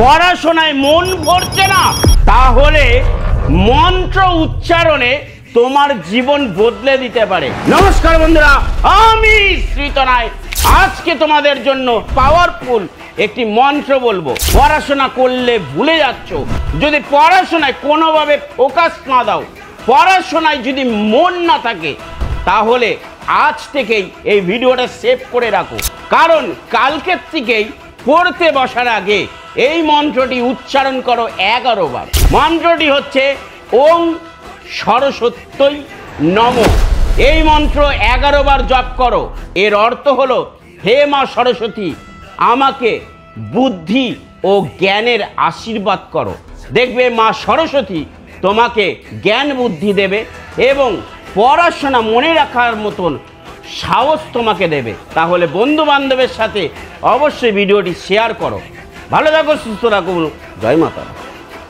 পড়াশোনায় মন ভরছে না, তাহলে মন্ত্র উচ্চারণে তোমার জীবন বদলে দিতে পারে। নমস্কার বন্ধুরা, আমি শ্রীতনায় আজকে তোমাদের জন্য পাওয়ারফুল একটি মন্ত্র বলবো। পড়াশোনা করলে ভুলে যাচ্ছ, যদি পড়াশোনায় কোনোভাবে ফোকাস না দাও, পড়াশোনায় যদি মন না থাকে, তাহলে আজ থেকেই এই ভিডিওটা সেভ করে রাখো, কারণ কালকের থেকেই পড়তে বসার আগে এই মন্ত্রটি উচ্চারণ করো 11 বার। মন্ত্রটি হচ্ছে ওং সরস্বত্যই নমঃ। এই মন্ত্র 11 বার জপ করো। এর অর্থ হলো, হে মা সরস্বতী, আমাকে বুদ্ধি ও জ্ঞানের আশীর্বাদ করো। দেখবে মা সরস্বতী তোমাকে জ্ঞান বুদ্ধি দেবে এবং পড়াশোনা মনে রাখার মতন সাহস তোমাকে দেবে। তাহলে বন্ধু বান্ধবের সাথে অবশ্যই ভিডিওটি শেয়ার করো। ভালো থাকো, সুস্থ থাকো, জয় মাতা।